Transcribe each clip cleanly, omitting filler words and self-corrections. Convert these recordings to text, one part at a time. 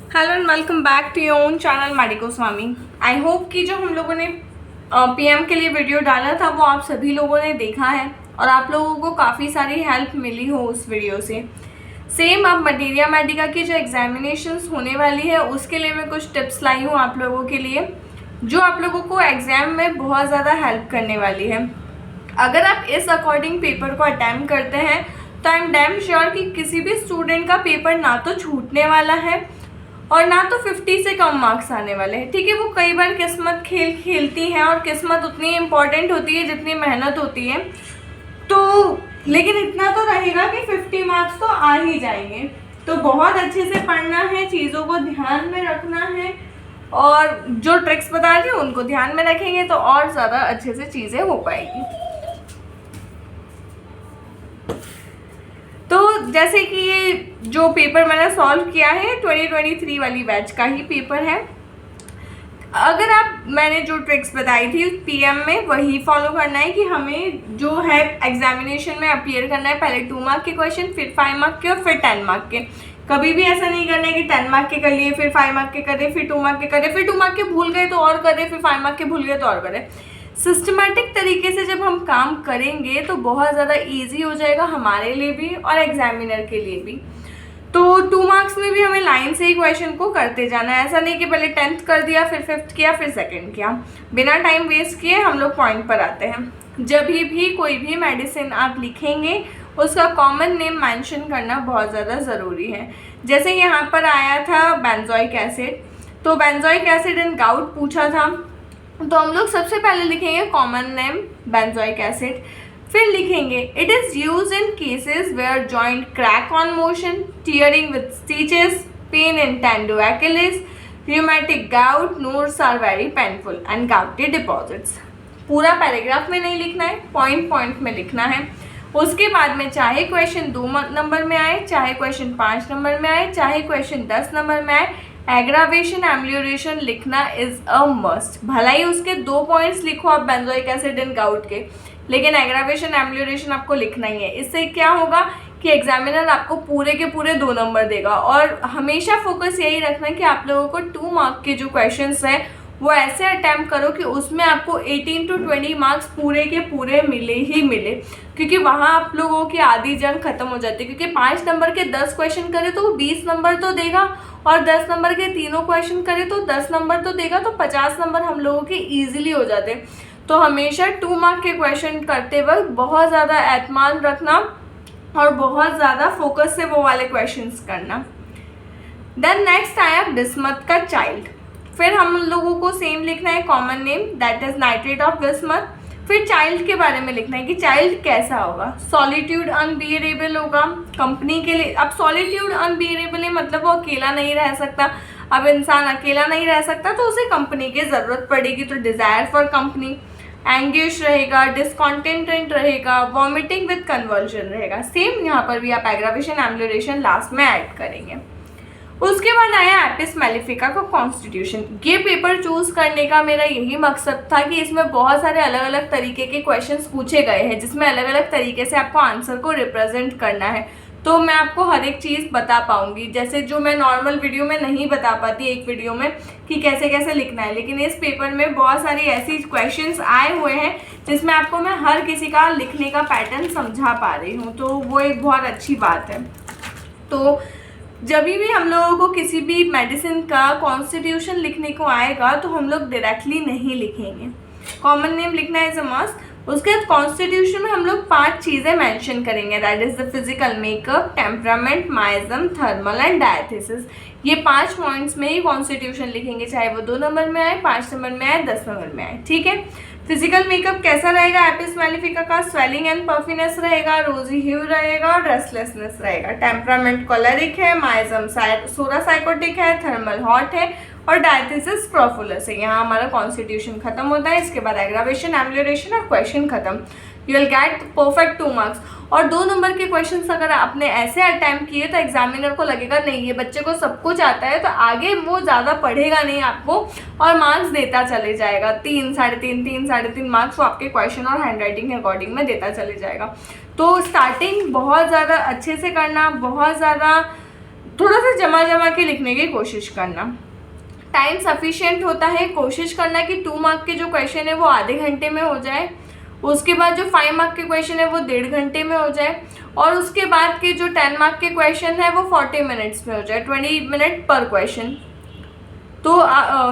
Hello and welcome back to your own channel medico Swami. I hope कि जो हम लोगों ने पीएम के लिए वीडियो डाला था वो आप सभी लोगों ने देखा है और आप लोगों को काफ़ी सारी हेल्प मिली हो उस वीडियो से। सेम अब मटेरिया मेडिका की जो एग्जामिनेशंस होने वाली है उसके लिए मैं कुछ टिप्स लाई हूँ आप लोगों के लिए, जो आप लोगों को एग्ज़ाम में बहुत ज़्यादा हेल्प करने वाली है। अगर आप इस अकॉर्डिंग पेपर को अटैम्प्ट करते हैं तो आई एम डैम श्योर कि किसी भी स्टूडेंट का पेपर ना तो छूटने वाला है और ना तो 50 से कम मार्क्स आने वाले हैं। ठीक है, वो कई बार किस्मत खेल खेलती हैं और किस्मत उतनी इम्पॉर्टेंट होती है जितनी मेहनत होती है, तो लेकिन इतना तो रहेगा कि 50 मार्क्स तो आ ही जाएंगे। तो बहुत अच्छे से पढ़ना है, चीज़ों को ध्यान में रखना है और जो ट्रिक्स बता रही हूँ उनको ध्यान में रखेंगे तो और ज़्यादा अच्छे से चीज़ें हो पाएगी। तो जैसे कि ये जो पेपर मैंने सॉल्व किया है 2023 वाली बैच का ही पेपर है। अगर आप मैंने जो ट्रिक्स बताई थी पीएम में वही फॉलो करना है कि हमें जो है एग्जामिनेशन में अपीयर करना है, पहले 2 मार्क के क्वेश्चन, फिर 5 मार्क के और फिर 10 मार्क के। कभी भी ऐसा नहीं करना है कि 10 मार्क के कर लिए, फिर 5 मार्क के करे, फिर 2 मार्क के करे, फिर 2 मार्क के भूल गए तो और करे, फिर 5 मार्क के भूल गए तो और करे। सिस्टमेटिक तरीके से जब हम काम करेंगे तो बहुत ज़्यादा इजी हो जाएगा हमारे लिए भी और एग्जामिनर के लिए भी। तो 2 मार्क्स में भी हमें लाइन से ही क्वेश्चन को करते जाना है, ऐसा नहीं कि पहले 10th कर दिया फिर 5th किया फिर 2nd किया। बिना टाइम वेस्ट किए हम लोग पॉइंट पर आते हैं। जब भी कोई भी मेडिसिन आप लिखेंगे उसका कॉमन नेम मेंशन करना बहुत ज़्यादा ज़रूरी है। जैसे यहाँ पर आया था बेंजोइक एसिड, तो बेंजोइक एसिड इन गाउट पूछा था, तो हम लोग सबसे पहले लिखेंगे कॉमन नेम बेंजोइक एसिड, फिर लिखेंगे it is use in cases where joint crack on motion, tearing with stitches, pain in tendo Achillis, rheumatic gout, nerves are very painful and gouty deposits। पूरा पैराग्राफ में नहीं लिखना है, point point में लिखना है। उसके बाद में चाहे क्वेश्चन 2 नंबर में आए, चाहे क्वेश्चन 5 नंबर में आए, चाहे क्वेश्चन 10 नंबर में आए, एग्रावेशन एम्लियोरेशन लिखना इज अ मस्ट। भला ही उसके 2 पॉइंट्स लिखो आप बेंजोइक एसिड एंड गाउट के, लेकिन एग्रावेशन एम्लियोरेशन आपको लिखना ही है। इससे क्या होगा कि एग्जामिनर आपको पूरे के पूरे 2 नंबर देगा। और हमेशा फोकस यही रखना कि आप लोगों को 2 मार्क के जो क्वेश्चंस हैं वो ऐसे अटैम्प्ट करो कि उसमें आपको 18 to 20 मार्क्स पूरे के पूरे मिले ही मिले, क्योंकि वहाँ आप लोगों की आधी जंग खत्म हो जाती है। क्योंकि 5 नंबर के 10 क्वेश्चन करे तो वो 20 नंबर तो देगा और 10 नंबर के तीनों क्वेश्चन करे तो 10 नंबर तो देगा, तो 50 नंबर हम लोगों के ईजिली हो जाते हैं। तो हमेशा 2 मार्क के क्वेश्चन करते वक्त बहुत ज़्यादा एतमान रखना और बहुत ज़्यादा फोकस से वो वाले क्वेश्चंस करना। देन नेक्स्ट आया बिस्मथ का चाइल्ड, फिर हम लोगों को सेम लिखना है common name that is nitrate of bismuth. फिर चाइल्ड के बारे में लिखना है कि चाइल्ड कैसा होगा, सॉलिट्यूड अनबियरेबल होगा कंपनी के लिए। अब सॉलिट्यूड अनबियरेबल है मतलब वो अकेला नहीं रह सकता। अब इंसान अकेला नहीं रह सकता तो उसे कंपनी की ज़रूरत पड़ेगी, तो डिज़ायर फॉर कंपनी, एंगेज रहेगा, डिसकॉन्टेंटेंट रहेगा, वॉमिटिंग विद कन्वर्जन रहेगा। सेम यहाँ पर भी आप एग्रावेशन एम्लियोरेशन लास्ट में ऐड करेंगे। उसके बाद आया एपिस मेलिफिका का कॉन्स्टिट्यूशन। ये पेपर चूज करने का मेरा यही मकसद था कि इसमें बहुत सारे अलग अलग तरीके के क्वेश्चंस पूछे गए हैं जिसमें अलग अलग तरीके से आपको आंसर को रिप्रेजेंट करना है, तो मैं आपको हर एक चीज़ बता पाऊंगी। जैसे जो मैं नॉर्मल वीडियो में नहीं बता पाती एक वीडियो में कि कैसे कैसे लिखना है, लेकिन इस पेपर में बहुत सारी ऐसी क्वेश्चंस आए हुए हैं जिसमें आपको मैं हर किसी का लिखने का पैटर्न समझा पा रही हूँ, तो वो एक बहुत अच्छी बात है। तो जब भी हम लोगों को किसी भी मेडिसिन का कॉन्स्टिट्यूशन लिखने को आएगा तो हम लोग डायरेक्टली नहीं लिखेंगे, कॉमन नेम लिखना है मस्ट। उसके बाद कॉन्स्टिट्यूशन में हम लोग 5 चीज़ें मेंशन करेंगे, that is the physical makeup, temperament, miasm, thermal and diathesis. ये 5 पॉइंट्स में ही कॉन्स्टिट्यूशन लिखेंगे, चाहे वो 2 नंबर में आए, 5 नंबर में आए, 10 नंबर में आए। ठीक है, फिजिकल मेकअप कैसा रहेगा एपिस मेलिफिका का, स्वेलिंग एंड पफिनेस रहेगा, रोजी ह्यू रहेगा और रेस्टलेसनेस रहेगा। टेम्परामेंट कोलेरिक है, माइज्म सोरा साइकोटिक है, थर्मल हॉट है और डायथेसिस प्रोफुलस है। यहाँ हमारा कॉन्स्टिट्यूशन खत्म होता है। इसके बाद एग्रावेशन एम्लियोरेशन और क्वेश्चन खत्म। You will get perfect 2 marks. और 2 नंबर के क्वेश्चंस अगर आपने ऐसे अटैम्प्ट किए तो एग्जामिनर को लगेगा नहीं ये बच्चे को सब कुछ आता है, तो आगे वो ज़्यादा पढ़ेगा नहीं आपको और मार्क्स देता चले जाएगा। 3, 3.5 मार्क्स वो आपके क्वेश्चन और हैंड राइटिंग के अकॉर्डिंग में देता चले जाएगा। तो स्टार्टिंग बहुत ज़्यादा अच्छे से करना, बहुत ज़्यादा थोड़ा सा जमा जमा के लिखने की कोशिश करना। टाइम सफिशिएंट होता है, कोशिश करना कि 2 मार्क के जो क्वेश्चन है वो आधे घंटे में हो जाए, उसके बाद जो 5 मार्क के क्वेश्चन है वो 1.5 घंटे में हो जाए, और उसके बाद के जो 10 मार्क के क्वेश्चन है वो 40 मिनट्स में हो जाए, 20 मिनट पर क्वेश्चन, तो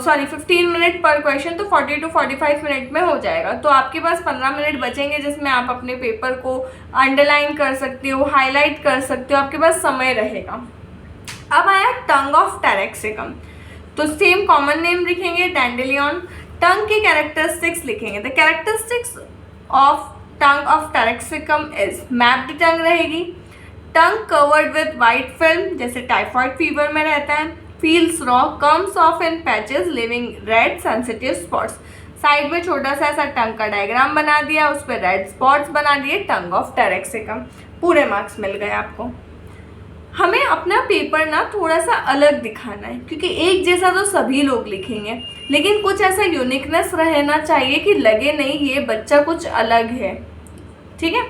15 मिनट पर क्वेश्चन, तो 40 to 45 मिनट में हो जाएगा। तो आपके पास 15 मिनट बचेंगे जिसमें आप अपने पेपर को अंडरलाइन कर सकते हो, हाईलाइट कर सकते हो, आपके पास समय रहेगा। अब आया टंग ऑफ टैरेक्सिकम, तो सेम कॉमन नेम लिखेंगे डैंडेलियन। टंग के कैरेक्टरिस्टिक्स लिखेंगे, the characteristics of tongue of taraxacum is mapped tongue रहेगी, tongue covered with white film जैसे टाइफॉइड फीवर में रहता है, feels raw, comes off in patches, living red sensitive spots. Side में छोटा सा ऐसा टंग का डायग्राम बना दिया, उस पर रेड स्पॉट्स बना दिए, टंग ऑफ टैरेक्सिकम। पूरे मार्क्स मिल गए आपको। हमें अपना पेपर ना थोड़ा सा अलग दिखाना है, क्योंकि एक जैसा तो सभी लोग लिखेंगे, लेकिन कुछ ऐसा यूनिकनेस रहना चाहिए कि लगे नहीं ये बच्चा कुछ अलग है, ठीक है।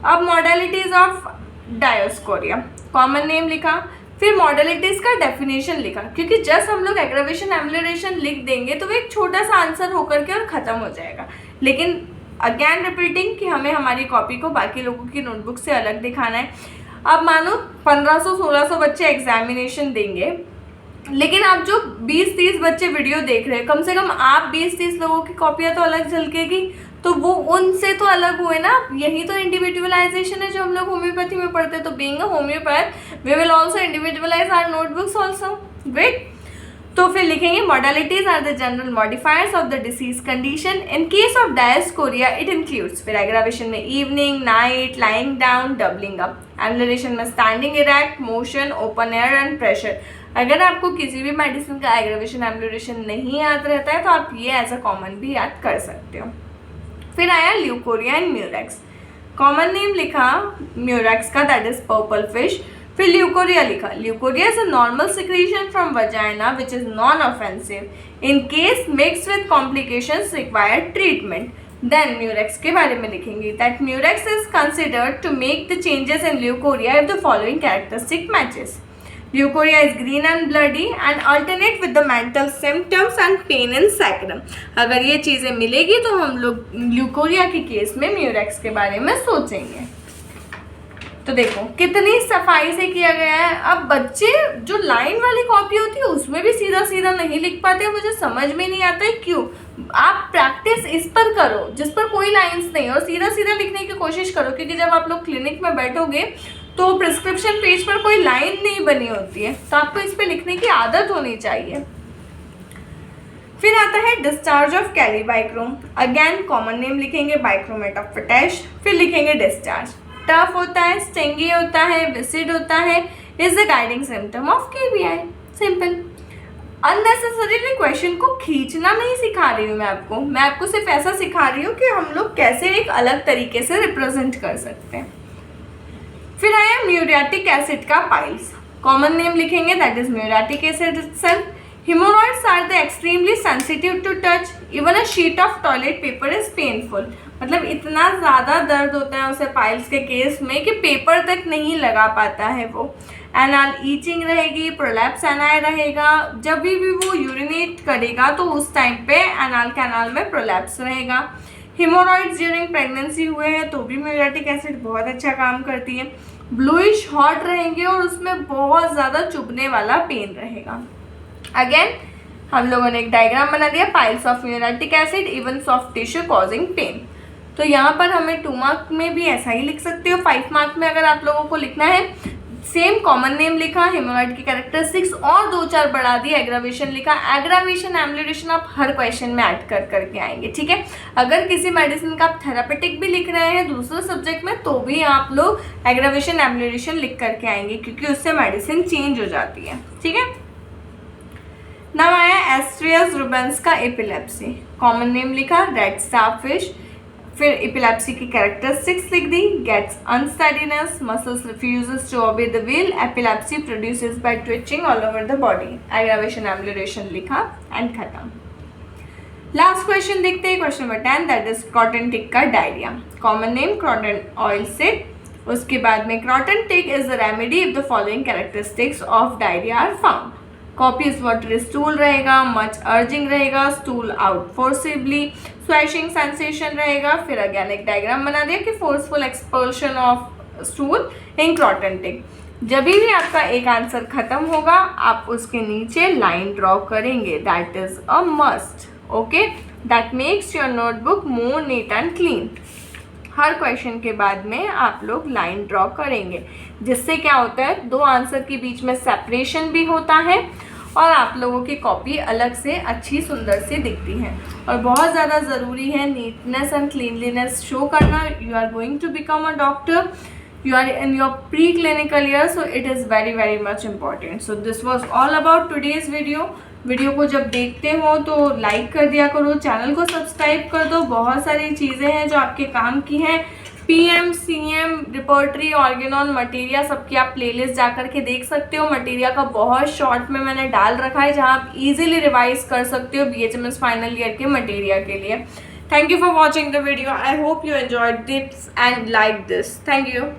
अब modalities of Dioscorea, common name लिखा, फिर मॉडलिटीज का डेफिनेशन लिखा, क्योंकि जस्ट हम लोग एग्रावेशन एम्युलेशन लिख देंगे तो वो एक छोटा सा आंसर होकर के और ख़त्म हो जाएगा, लेकिन अगेन रिपीटिंग कि हमें हमारी कॉपी को बाकी लोगों की नोटबुक से अलग दिखाना है। अब मानो 1500-1600 बच्चे एग्जामिनेशन देंगे, लेकिन आप जो 20-30 बच्चे वीडियो देख रहे हैं, कम से कम आप 20-30 लोगों की कॉपियाँ तो अलग झलकेगी, तो वो उनसे तो अलग हुए ना। यही तो इंडिविजुअलाइजेशन है जो हम लोग होम्योपैथी में पढ़ते हैं। तो being a homeopath we will also individualise our notebooks also. Great. तो फिर लिखेंगे modalities are the general modifiers of the disease condition. In case of dioscorea it includes, फिर एग्रावेशन में evening, night, lying down, doubling up, amelioration में standing erect, motion, open air and pressure. अगर आपको किसी भी मेडिसिन का aggravation एम्युलेशन नहीं याद रहता है तो आप ये एज अ कॉमन भी याद कर सकते हो। फिर आया leucorrhoea and murex, common name लिखा म्यूरेक्स का, दैट इज पर्पल फिश। फिर ल्यूकोरिया लिखा, leucorrhoea is a normal secretion from vagina which is non offensive, in case mix with complications require treatment. Then murex के बारे में लिखेंगे, that murex is considered to make the changes in leucorrhoea if the following characteristic matches. Leukorrhea is green and bloody and alternate with the mental symptoms and pain in sacrum। अगर ये चीज़ें मिलेगी तो हम लोग ल्यूकोरिया के case में Murex के बारे में सोचेंगे। तो देखो कितनी सफाई से किया गया है। अब बच्चे जो लाइन वाली कॉपी होती है उसमें भी सीधा सीधा नहीं लिख पाते, मुझे समझ में नहीं आता है क्यों। आप प्रैक्टिस इस पर करो जिस पर कोई लाइंस नहीं, और सीधा सीधा लिखने की कोशिश करो, क्योंकि जब आप लोग क्लिनिक में बैठोगे तो प्रिस्क्रिप्शन पेज पर कोई लाइन नहीं बनी होती है, तो आपको इस पे लिखने की आदत होनी चाहिए। फिर आता है discharge of kali bichrom, again common name लिखेंगे बाइक्रोमेट ऑफ पोटैश। फिर लिखेंगे डिस्चार्ज, टफ होता है, स्टिंगी होता है, विसिड होता है, is the guiding symptom of KBI. Simple. Unnecessarily question को खींचना नहीं सिखा रही हूँ मैं आपको सिर्फ ऐसा सिखा रही हूँ कि हम लोग कैसे एक अलग तरीके से रिप्रेजेंट कर सकते हैं। फिर आया म्यूरियाटिक एसिड का पाइल्स, कॉमन नेम लिखेंगे that is muriatic acid itself. Hemorrhoids are the extremely sensitive to touch. Even a sheet of toilet paper is painful. मतलब इतना ज़्यादा दर्द होता है उसे पाइल्स के केस में कि पेपर तक नहीं लगा पाता है वो। एनाल ईचिंग रहेगी, प्रोलैप्स एनाई रहेगा, जब भी वो यूरिनेट करेगा तो उस टाइम पे एनाल कैनाल में प्रोलैप्स रहेगा। हेमोरॉइड्स ड्यूरिंग प्रेगनेंसी हुए हैं तो भी म्यूरियाटिक एसिड बहुत अच्छा काम करती है। ब्लूइश हॉट रहेंगे और उसमें बहुत ज़्यादा चुभने वाला पेन रहेगा। अगेन हम लोगों ने एक डायग्राम बना दिया, piles of muriatic acid even soft tissue causing pain. तो यहाँ पर हमें 2 मार्क में भी ऐसा ही लिख सकते हो। 5 मार्क में अगर आप लोगों को लिखना है, सेम कॉमन नेम लिखा, हेमोरॉइड की कैरेक्टरिस्टिक्स और 2-4 बढ़ा दिया, एग्रावेशन लिखा। एग्रावेशन एम्युलेशन आप हर क्वेश्चन में ऐड करके आएंगे, ठीक है। अगर किसी मेडिसिन का आप थेरापेटिक भी लिख रहे हैं दूसरे सब्जेक्ट में तो भी आप लोग एग्रावेशन एम्युलेशन लिख करके आएंगे, क्योंकि उससे मेडिसिन चेंज हो जाती है, ठीक है। नाउ आया एस्ट्रियस रुबेंस का एपिलेप्सी, कॉमन नेम लिखा रेड स्टारफिश। फिर एपिलेप्सी की कैरेक्टरिस्टिक्स लिख दी, gets unsteadiness, muscles refuses to obey the will, epilepsy produces by twitching all over the body. Aggravation amelioration लिखा एंड खत्म। लास्ट क्वेश्चन देखते हैं, question number 10 that is croton tig का diarrhoea, common name croton oil से। उसके बाद में croton tig is the remedy if the following characteristics of diarrhoea are found. Copies watery stool रहेगा, मच अर्जिंग रहेगा, stool out forcibly, स्वैशिंग sensation रहेगा। फिर again एक डायग्राम बना दिया कि forceful expulsion of stool in croton टिक। जब भी आपका एक आंसर खत्म होगा आप उसके नीचे लाइन ड्रॉ करेंगे, that is a must. Okay, that makes your notebook more neat and clean. Her question के बाद में आप लोग लाइन ड्रॉ करेंगे, जिससे क्या होता है दो आंसर के बीच में सेपरेशन भी होता है और आप लोगों की कॉपी अलग से अच्छी सुंदर से दिखती है। और बहुत ज़्यादा ज़रूरी है नीटनेस एंड क्लीनलीनेस शो करना। You are going to become a doctor, you are in your pre-clinical year, so it is very much important. So this was all about today's video. Video को जब देखते हो तो like कर दिया करो, channel को सब्सक्राइब कर दो। बहुत सारी चीज़ें हैं जो आपके काम की हैं। PM, CM, repertory, Organon, materia सबकी आप प्लेलिस्ट जा कर के देख सकते हो। मटेरिया का बहुत शॉर्ट में मैंने डाल रखा है जहाँ आप इजीली रिवाइज कर सकते हो BHMS फाइनल ईयर के मटेरिया के लिए। Thank you for watching the video. I hope you enjoyed this and liked this. Thank you.